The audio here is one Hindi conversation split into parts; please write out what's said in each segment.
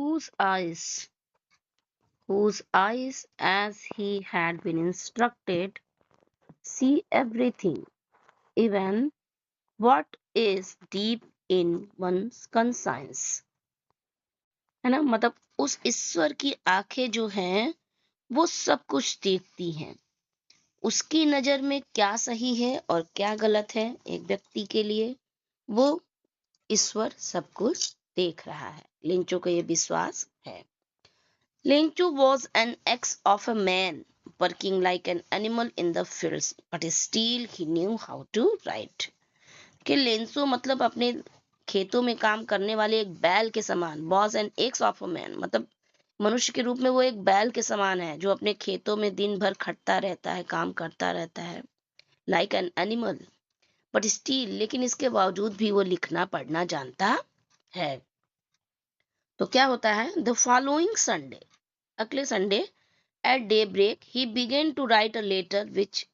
whose eyes, whose eyes, as he had been instructed, see everything, even what is deep in one's conscience. है ना, मतलब उस ईश्वर की आंखें जो हैं वो सब कुछ देखती हैं। उसकी नजर में क्या सही है और क्या गलत है एक व्यक्ति के लिए, वो ईश्वर सब कुछ देख रहा है। लिंचो का ये विश्वास है। लिंचो was an ex of a man working like an animal in the fields, but still he knew how to write. कि लेंसो मतलब अपने खेतों में काम करने वाले एक बैल के समान, was an ex of a man मतलब मनुष्य के रूप में वो एक बैल के समान है जो अपने खेतों में दिन भर खटता रहता है, काम करता रहता है, like an animal but still, लेकिन इसके बावजूद भी वो लिखना पढ़ना जानता है। तो क्या होता है, द फॉलोइंग संडे, अगले Sunday, at daybreak he began to write a letter which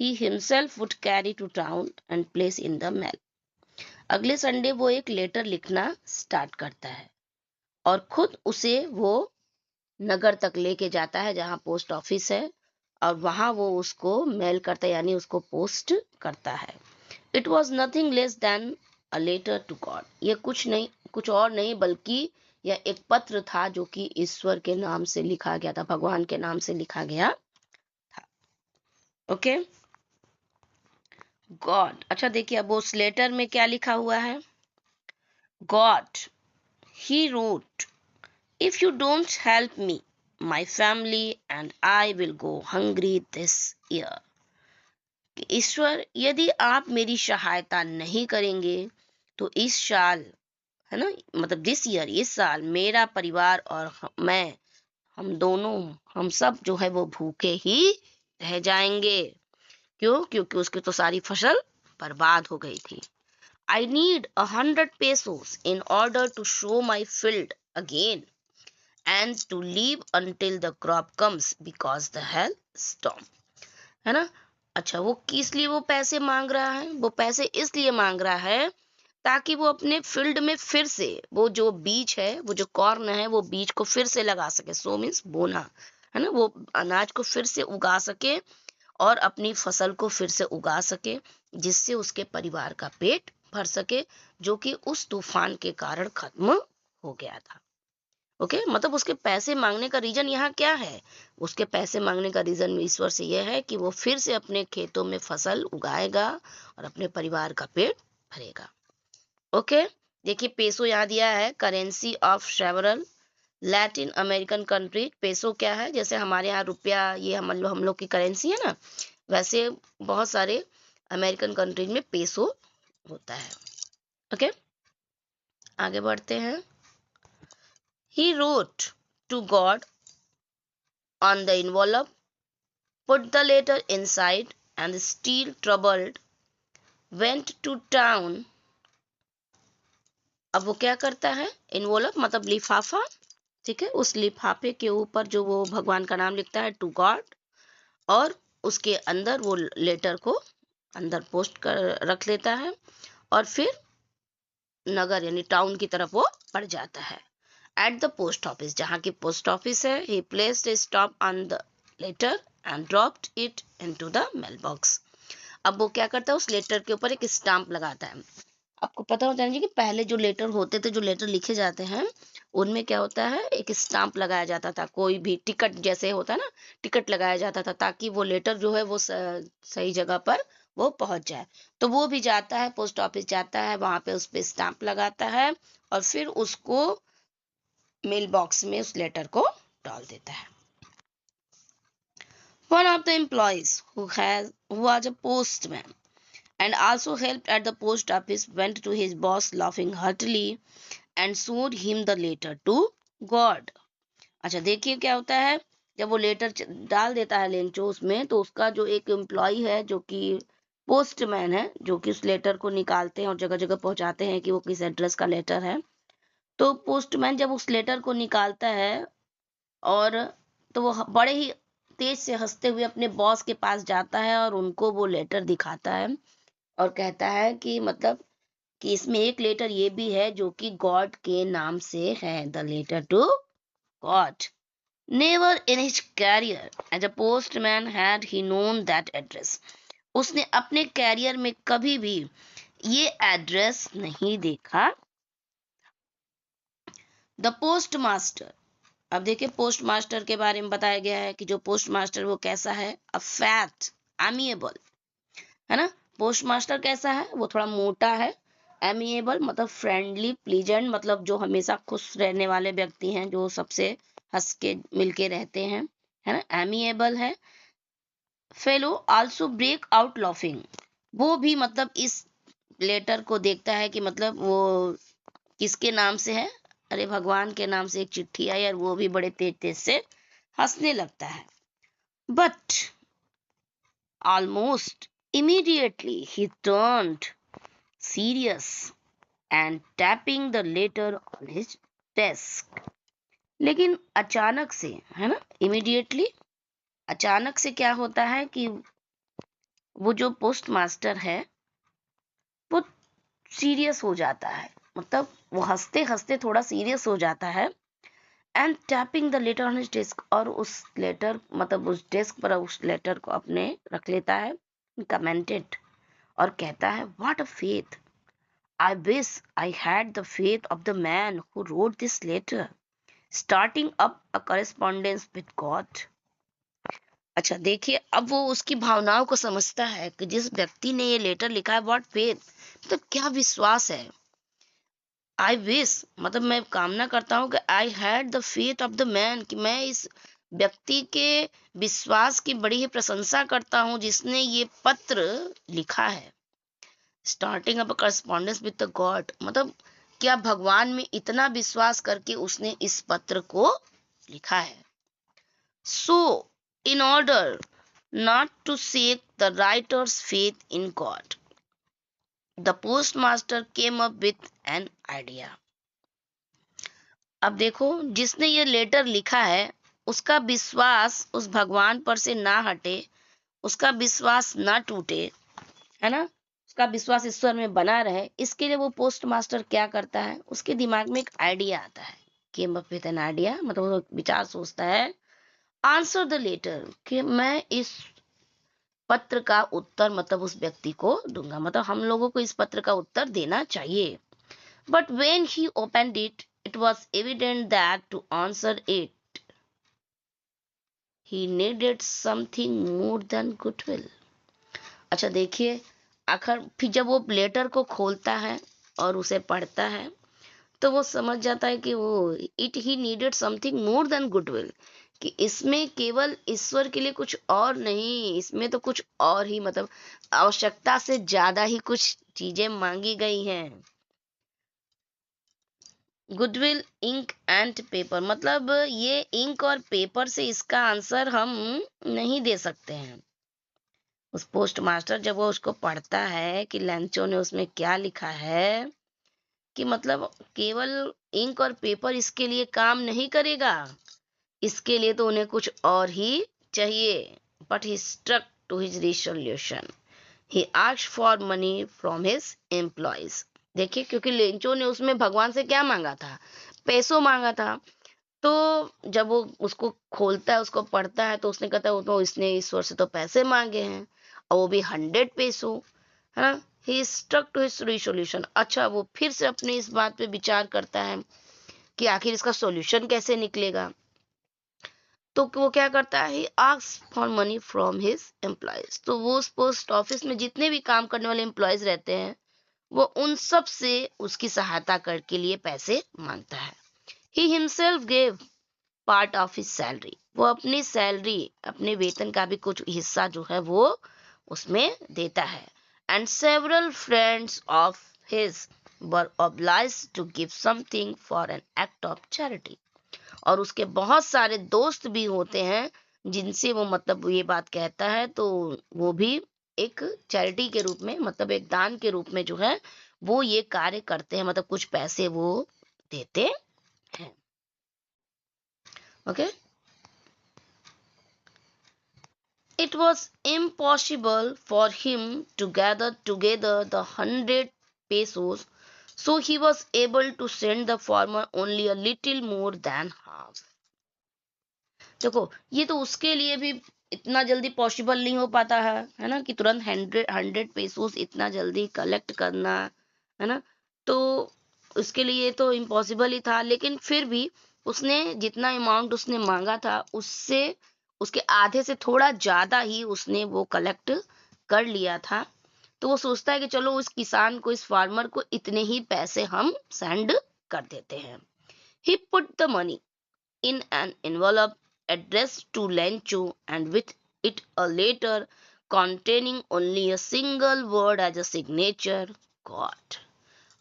he himself would carry to town and place in the mail. अगले संडे वो एक लेटर लिखना स्टार्ट करता है और खुद उसे वो नगर तक लेके जाता है जहां पोस्ट ऑफिस है, और वहां वो उसको मेल करता है, यानी उसको पोस्ट करता है। It was nothing less than a letter to God, ये कुछ नहीं, कुछ और नहीं बल्कि यह एक पत्र था जो कि ईश्वर के नाम से लिखा गया था, भगवान के नाम से लिखा गया था। Okay, God. अच्छा देखिए अब उस लेटर में क्या लिखा हुआ है। God, he wrote, if you don't help me, my family and I will go hungry this year. ईश्वर, यदि आप मेरी सहायता नहीं करेंगे तो इस साल, है ना, मतलब दिस ईयर, इस साल मेरा परिवार और मैं, हम दोनों, हम सब जो है वो भूखे ही रह जाएंगे। क्यों? क्योंकि उसकी तो सारी फसल बर्बाद हो गई थी। I need 100 pesos in order to show my field again and to leave until the crop comes because the hail storm, है ना। अच्छा, वो किस लिए वो पैसे मांग रहा है? वो पैसे इसलिए मांग रहा है ताकि वो अपने फील्ड में फिर से वो जो बीज है, वो जो कॉर्न है, वो बीज को फिर से लगा सके। सो मीन्स बोना, है ना, वो अनाज को फिर से उगा सके और अपनी फसल को फिर से उगा सके, जिससे उसके परिवार का पेट भर सके, जो कि उस तूफान के कारण खत्म हो गया था। ओके, मतलब उसके पैसे मांगने का रीजन यहाँ क्या है? उसके पैसे मांगने का रीजन ईश्वर से यह है कि वो फिर से अपने खेतों में फसल उगाएगा और अपने परिवार का पेट भरेगा। ओके, देखिए पेसो यहाँ दिया है, currency of several Latin American country. Peso क्या है? जैसे हमारे यहाँ रुपया, ये हम लोग की करेंसी है ना, वैसे बहुत सारे अमेरिकन कंट्रीज में पेसो होता है। ओके, आगे बढ़ते हैं। He wrote to God on the envelope, put the letter inside, and still troubled, went to town. अब वो क्या करता है? इन्वोलप मतलब लिफाफा, ठीक है, उस लिफाफे के ऊपर जो वो भगवान का नाम लिखता है, टू गॉड, और उसके अंदर वो लेटर को अंदर पोस्ट कर रख लेता है और फिर नगर यानी टाउन की तरफ वो बढ़ जाता है। एट द पोस्ट ऑफिस, जहाँ की पोस्ट ऑफिस है, ही placed a stop on the letter and dropped it into the mailbox. अब वो क्या करता है? उस लेटर के ऊपर एक स्टाम्प लगाता है। आपको पता होना चाहिए कि पहले जो लेटर होते थे, जो लेटर लिखे जाते हैं, उनमें क्या होता है, एक स्टाम्प लगाया जाता था। कोई भी टिकट जैसे होता है ना, टिकट लगाया जाता था ताकि वो लेटर जो है वो सही जगह पर वो पहुंच जाए। तो वो भी जाता है, पोस्ट ऑफिस जाता है, वहां पे उस पे स्टाम्प लगाता है और फिर उसको मेल बॉक्स में उस लेटर को डाल देता है। One of the employees who was a postman and also helped at the post office went to his boss laughing heartily and showed him the letter to God. अच्छा देखिए क्या होता है, जब वो लेटर डाल देता है लेंचो उसमें, तो उसका जो एक एम्प्लॉय है जो कि पोस्टमैन है, जो कि उस लेटर को निकालते हैं और जगह जगह पहुंचाते हैं कि वो किस एड्रेस का लेटर है। तो पोस्टमैन जब उस लेटर को निकालता है और तो वो बड़े ही तेज से हंसते हुए अपने बॉस के पास जाता है और उनको वो लेटर दिखाता है और कहता है कि मतलब कि इसमें एक लेटर ये भी है जो कि गॉड के नाम से है, the letter to God. Never in his career as a postman had he known that address. उसने अपने कैरियर में कभी भी ये एड्रेस नहीं देखा. The post master. अब देखिए पोस्ट मास्टर के बारे में बताया गया है कि जो पोस्ट मास्टर वो कैसा है, अ फैट एमिएबल, है ना. पोस्ट मास्टर कैसा है, वो थोड़ा मोटा है. एमिएबल मतलब फ्रेंडली, प्लीजेंट मतलब जो हमेशा खुश रहने वाले व्यक्ति हैं, जो सबसे हंस के मिलके रहते हैं, है ना, एमिएबल है. Fellow also break out laughing. वो भी मतलब इस लेटर को देखता है कि मतलब वो किसके नाम से है. अरे भगवान के नाम से एक चिट्ठी आई और वो भी बड़े तेज तेज से हंसने लगता है. But almost immediately he turned serious and tapping the letter on his desk. लेकिन अचानक से, है ना, immediately, अचानक से क्या होता है कि वो जो पोस्ट मास्टर है वो सीरियस हो जाता है. मतलब वो हंसते हंसते थोड़ा सीरियस हो जाता है. And tapping the later on his desk, और उस लेटर मतलब उस डेस्क पर उस लेटर को अपने रख लेता है. कमेंटेड, और कहता है, what a faith. I wish I had the faith of the man who wrote this letter, starting up a correspondence with God. अच्छा देखिए, अब वो उसकी भावनाओं को समझता है कि जिस व्यक्ति ने ये लेटर लिखा है, व्हाट फेथ मतलब क्या विश्वास है. आई विश मतलब मैं कामना करता हूँ कि आई had the faith of the man, कि मैं इस व्यक्ति के विश्वास की बड़ी ही प्रशंसा करता हूँ जिसने ये पत्र लिखा है. Starting up correspondence with the God मतलब क्या भगवान में इतना विश्वास करके उसने इस पत्र को लिखा है. So in order not to shake the writer's faith in God, the postmaster came up with an idea. अब देखो, जिसने ये लेटर लिखा है उसका विश्वास उस भगवान पर से ना हटे, उसका विश्वास ना टूटे, है ना, उसका विश्वास ईश्वर में बना रहे. इसके लिए वो पोस्ट मास्टर क्या करता है, उसके दिमाग में एक आइडिया आता है. Came up with an idea मतलब वो विचार सोचता है. आंसर द लेटर, कि मैं इस पत्र का उत्तर मतलब उस व्यक्ति को दूंगा, मतलब हम लोगों को इस पत्र का उत्तर देना चाहिए. But when he opened it, it was evident that to answer it he needed something more than goodwill. अच्छा देखिए, आखिर फिर जब वो लेटर को खोलता है और उसे पढ़ता है तो वो समझ जाता है कि वो it he needed something more than goodwill, कि इसमें केवल ईश्वर के लिए कुछ और नहीं, इसमें तो कुछ और ही मतलब आवश्यकता से ज्यादा ही कुछ चीजें मांगी गई हैं. गुडविल इंक एंड पेपर मतलब ये इंक और पेपर से इसका आंसर हम नहीं दे सकते हैं. उस पोस्ट मास्टर जब वो उसको पढ़ता है कि लैंचो ने उसमें क्या लिखा है, कि मतलब केवल इंक और पेपर इसके लिए काम नहीं करेगा, इसके लिए तो उन्हें कुछ और ही चाहिए. But he struck to his resolution, he asked for money from his employees. देखिए, क्योंकि लेंचो ने उसमें भगवान से क्या मांगा था, पैसों मांगा था. तो जब वो उसको खोलता है, उसको पढ़ता है, तो उसने कहता है वो तो इसने ईश्वर से तो पैसे मांगे हैं, और वो भी 100 पैसों, है ना. ही स्टक टू हिज रिसोल्यूशन. अच्छा वो फिर से अपने इस बात पे विचार करता है कि आखिर इसका सॉल्यूशन कैसे निकलेगा. तो वो क्या करता है, ही asks for money from his employees. तो वो उस पोस्ट ऑफिस में जितने भी काम करने वाले एम्प्लॉयज रहते हैं वो उन सब से उसकी सहायता कर के लिए पैसे मांगता है. He himself gave part of his salary, वो अपनी सैलरी अपने वेतन का भी कुछ हिस्सा जो है वो उसमें देता है. And several friends of his were obliged to give something for an act of charity. और उसके बहुत सारे दोस्त भी होते हैं जिनसे वो मतलब ये बात कहता है, तो वो भी एक चैरिटी के रूप में मतलब एक दान के रूप में जो है वो ये कार्य करते हैं, मतलब कुछ पैसे वो देते हैं. Okay. It was impossible for him to gather together the 100 pesos, so he was able to send the farmer only a little more than half. देखो, ये तो उसके लिए भी इतना जल्दी पॉसिबल नहीं हो पाता है ना, कि तुरंत 100 पेसोस इतना जल्दी कलेक्ट करना, है ना। तो उसके लिए तो इम्पॉसिबल ही था, लेकिन फिर भी उसने जितना अमाउंट उसने मांगा था उससे उसके आधे से थोड़ा ज्यादा ही उसने वो कलेक्ट कर लिया था। तो वो सोचता है कि चलो उस किसान को, इस फार्मर को इतने ही पैसे हम सेंड कर देते हैं। He put the money in an envelope addressed to Lencho and with it a letter containing only a single word as a signature, God.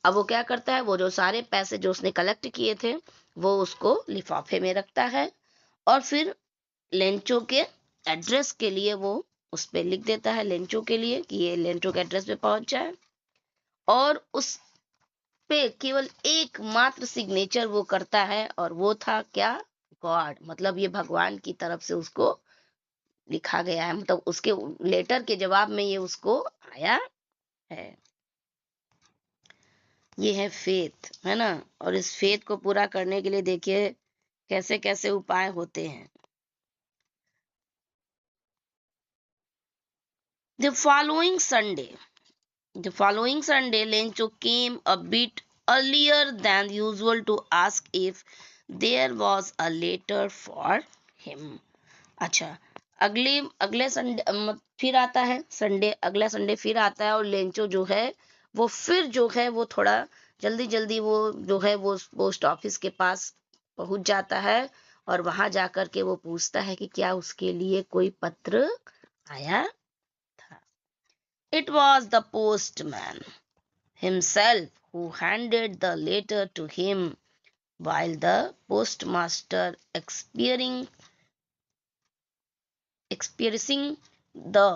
अब वो क्या करता है, वो जो सारे पैसे जो उसने कलेक्ट किए थे वो उसको लिफाफे में रखता है और फिर लेंचो के एड्रेस के लिए वो उस पे लिख देता है, लेंचो के लिए, कि ये लेंचो के एड्रेस पे पहुंच जाए। और उस पे केवल एक मात्र सिग्नेचर वो करता है और वो था क्या, गॉड। मतलब ये भगवान की तरफ से उसको लिखा गया है, मतलब उसके लेटर के जवाब में ये उसको आया है। ये है फेथ, है ना। और इस फेथ को पूरा करने के लिए देखिए कैसे कैसे उपाय होते हैं। The following Sunday The following Sunday, Lencho came a bit earlier than usual to ask if there was a letter for him. अच्छा, अगले अगले संडे फिर आता है, संडे अगला संडे फिर आता है और लेंचो जो है वो फिर जो है वो थोड़ा जल्दी जल्दी वो जो है वो पोस्ट ऑफिस के पास पहुंच जाता है और वहां जाकर के वो पूछता है कि क्या उसके लिए कोई पत्र आया था। It was the postman himself who handed the letter to him, while the postmaster, experiencing the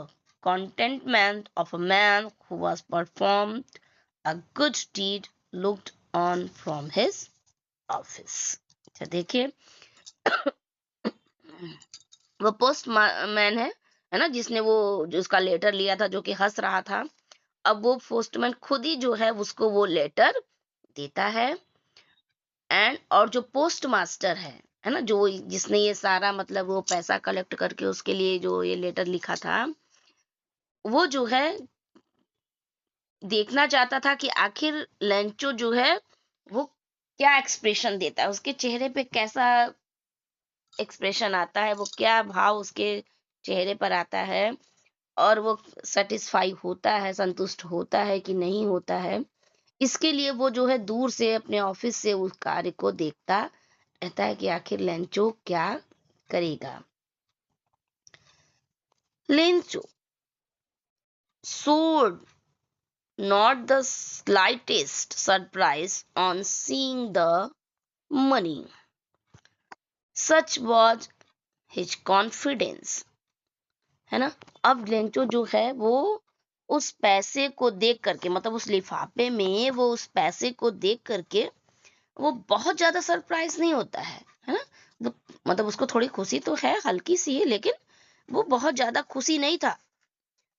contentment of a man who has performed a good deed, looked on from his office. तो देखिए वो पोस्टमैन है ना, जिसने वो जो उसका लेटर लिया था, जो कि हंस रहा था। अब वो पोस्टमैन खुद ही जो है उसको वो लेटर देता है। एंड और जो पोस्ट मास्टर है ना, जो जिसने ये सारा मतलब वो पैसा कलेक्ट करके उसके लिए जो ये लेटर लिखा था, वो जो है देखना चाहता था कि आखिर लेंचो जो है वो क्या एक्सप्रेशन देता है, उसके चेहरे पे कैसा एक्सप्रेशन आता है, वो क्या भाव उसके चेहरे पर आता है और वो सेटिस्फाई होता है, संतुष्ट होता है कि नहीं होता है। इसके लिए वो जो है दूर से अपने ऑफिस से उस कार्य को देखता रहता है कि आखिर लेंचो क्या करेगा। Lencho showed not the slightest surprise on seeing the money. Such was his confidence, है ना। अब लेंचो जो है वो उस पैसे को देख करके, मतलब उस लिफाफे में वो उस पैसे को देख करके वो बहुत ज्यादा सरप्राइज नहीं होता है ना। वो मतलब उसको थोड़ी खुशी तो है, हल्की सी है, लेकिन वो बहुत ज्यादा खुशी नहीं था।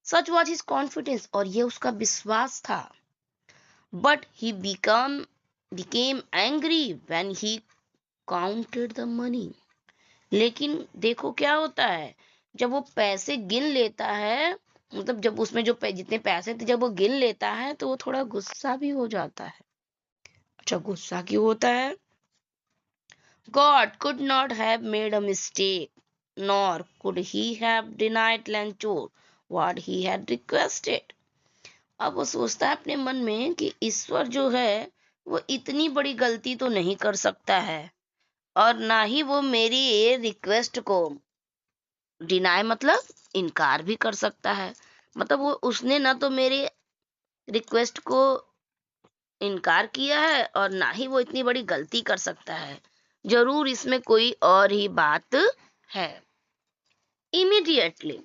सच वॉज हिज कॉन्फिडेंस, और ये उसका विश्वास था। But he became angry when he counted the money. लेकिन देखो क्या होता है, जब वो पैसे गिन लेता है, मतलब जब उसमें जो जितने पैसे थे जब वो गिन लेता है तो वो थोड़ा गुस्सा भी हो जाता है। अच्छा, गुस्सा क्यों होता है? God could not have made a mistake, nor could he have denied Lanchor what he had requested. अब वो सोचता है अपने मन में कि ईश्वर जो है वो इतनी बड़ी गलती तो नहीं कर सकता है, और ना ही वो मेरी ये रिक्वेस्ट को डिनाय मतलब इनकार भी कर सकता है। मतलब वो उसने ना तो मेरे रिक्वेस्ट को इनकार किया है और ना ही वो इतनी बड़ी गलती कर सकता है। जरूर इसमें कोई और ही बात है। Immediately,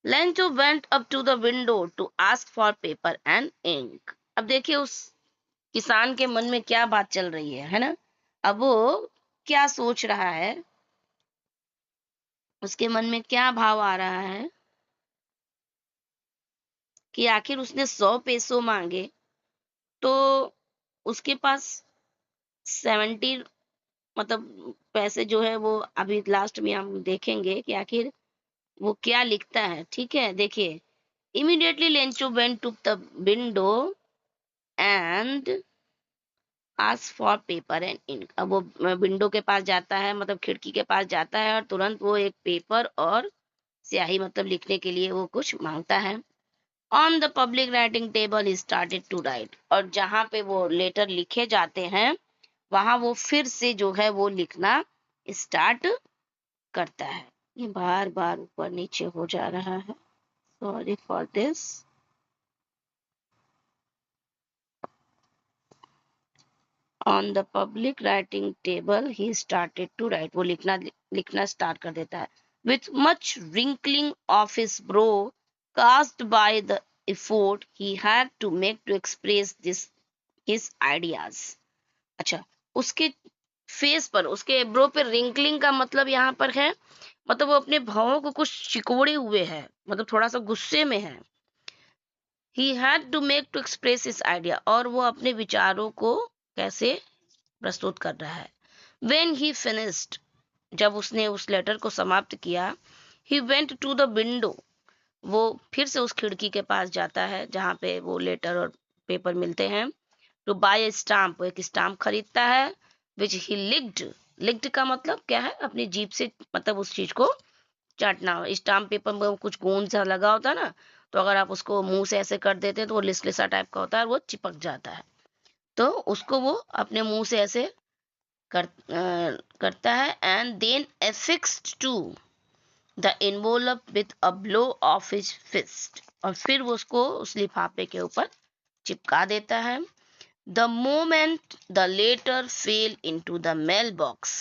Lencho went up to the window to ask for paper and ink. अब देखिए उस किसान के मन में क्या बात चल रही है ना। अब वो क्या सोच रहा है, उसके मन में क्या भाव आ रहा है कि आखिर उसने 100 पेसो मांगे तो उसके पास 70 मतलब पैसे जो है वो अभी लास्ट में हम देखेंगे कि आखिर वो क्या लिखता है। ठीक है, देखिए, immediately Lencho went to the window and ask for paper and ink. अब वो विंडो के पास जाता है, मतलब खिड़की के पास जाता है, और तुरंत वो एक पेपर और स्याही मतलब लिखने के लिए वो कुछ मांगता है। On the public writing table he started to write. और जहाँ पे वो लेटर लिखे जाते हैं वहां वो फिर से जो है वो लिखना स्टार्ट करता है। ये बार बार ऊपर नीचे हो जा रहा है, sorry for this. On the public writing table he started to write. वो लिखना स्टार्ट कर देता है। With much wrinkling of his brow cast by the effort he had to make to express this his ideas. अच्छा, उसके फेस पर, उसके एब्रो पे रिंकलिंग का मतलब यहाँ पर है, मतलब वो अपने भावों को कुछ सिकोड़े हुए है, मतलब थोड़ा सा गुस्से में है। He had to make to express his idea, और वो अपने विचारों को कैसे प्रस्तुत कर रहा है। व्हेन ही फिनिश्ड, जब उसने उस लेटर को समाप्त किया, he went to the window, वो फिर से उस खिड़की के पास जाता है जहाँ पे वो लेटर और पेपर मिलते हैं। टू बाय ए स्टाम्प, वो एक स्टाम्प खरीदता है। विच ही लिक्ड, लिक्ड का मतलब क्या है, अपनी जीभ से मतलब उस चीज को चाटना। स्टाम्प पेपर में कुछ गोंद सा लगा होता है ना, तो अगर आप उसको मुंह से ऐसे कर देते हैं तो वो लिसलिसा टाइप का होता है और वो चिपक जाता है। तो उसको वो अपने मुंह से ऐसे करता है। And then affixed to the envelope with a blow of his fist, और फिर वो उसको उस लिफाफे के ऊपर चिपका देता है। The moment the letter fell into the mailbox,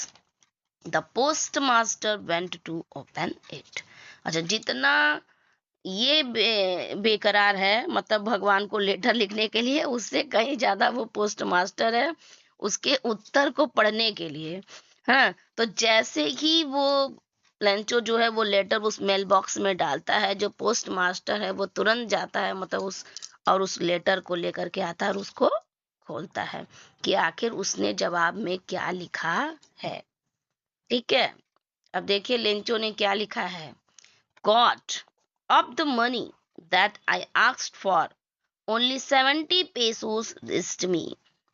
the postmaster went to open it. अच्छा, जितना ये बेकरार है मतलब भगवान को लेटर लिखने के लिए, उससे कहीं ज्यादा वो पोस्ट मास्टर है उसके उत्तर को पढ़ने के लिए। हाँ, तो जैसे ही वो लेंचो जो है वो लेटर उस मेल बॉक्स में डालता है, जो पोस्ट मास्टर है वो तुरंत जाता है, मतलब उस लेटर को लेकर के आता है और उसको खोलता है कि आखिर उसने जवाब में क्या लिखा है। ठीक है, अब देखिए लेंचो ने क्या लिखा है। Got of the money that I asked for, only 70 pesos reached me.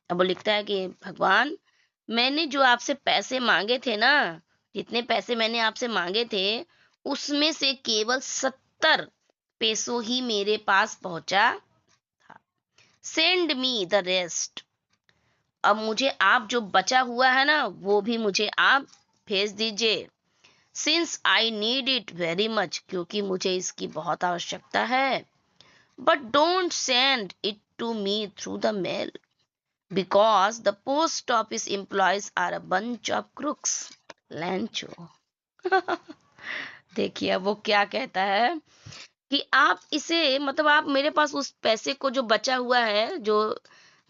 अब वो लिखता है कि भगवान, मैंने जो आपसे पैसे मांगे थे ना, जितने पैसे मैंने आपसे मांगे थे उसमें से केवल 70 पेसो ही मेरे पास पहुंचा था। Send me the rest. अब मुझे आप जो बचा हुआ है ना वो भी मुझे आप भेज दीजिए। Since I need it very much, क्योंकि मुझे इसकी बहुत आवश्यकता है। But don't send it to me through the mail, because the post office employees are a bunch of crooks. Lencho देखिए अब वो क्या कहता है कि आप इसे, मतलब आप मेरे पास उस पैसे को जो बचा हुआ है, जो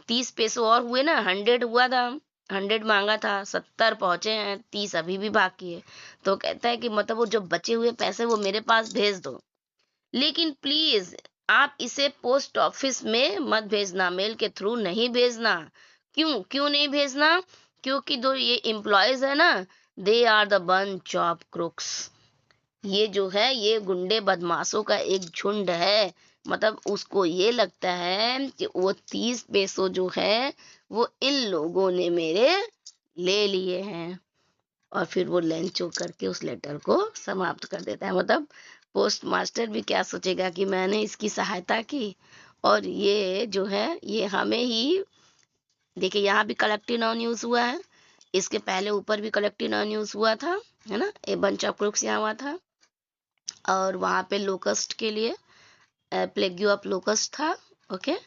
30 पेसो और हुए ना, 100 हुआ था, 100 मांगा था, 70 पहुंचे हैं, 30 अभी भी बाकी है। तो कहता है कि मतलब वो जो बचे हुए पैसे वो मेरे पास भेज दो, लेकिन प्लीज आप इसे पोस्ट ऑफिस में मत भेजना, मेल के थ्रू नहीं भेजना। क्यों क्यों नहीं भेजना? क्योंकि दो ये एम्प्लॉयज है ना, they are the bunch of crooks. ये जो है ये गुंडे बदमाशों का एक झुंड है। मतलब उसको ये लगता है कि वो 30 पेसो जो है वो इन लोगों ने मेरे ले लिए हैं। और फिर वो लेंचो करके उस लेटर को समाप्त कर देता है। मतलब पोस्ट मास्टर भी क्या सोचेगा कि मैंने इसकी सहायता की, और ये जो है ये हमें ही, देखिए यहाँ भी कलेक्टिव नाउन यूज हुआ है, इसके पहले ऊपर भी कलेक्टिव नाउन यूज हुआ था, है ना, ए बंच ऑफ क्रुक्स यहाँ हुआ था, और वहां पे लोकस्ट के लिए प्लेग्यू ऑफ लोकस्ट था। ओके,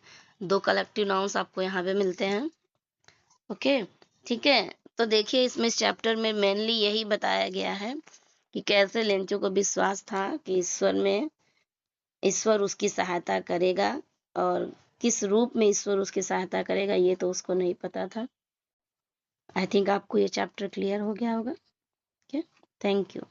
दो कलेक्टिव नाउन्स आपको यहाँ पे मिलते हैं। ओके, ठीक है, तो देखिए इसमें इस चैप्टर में मेनली यही बताया गया है कि कैसे लेंचो को विश्वास था कि ईश्वर उसकी सहायता करेगा, और किस रूप में ईश्वर उसकी सहायता करेगा ये तो उसको नहीं पता था। आई थिंक आपको ये चैप्टर क्लियर हो गया होगा। Okay, thank you.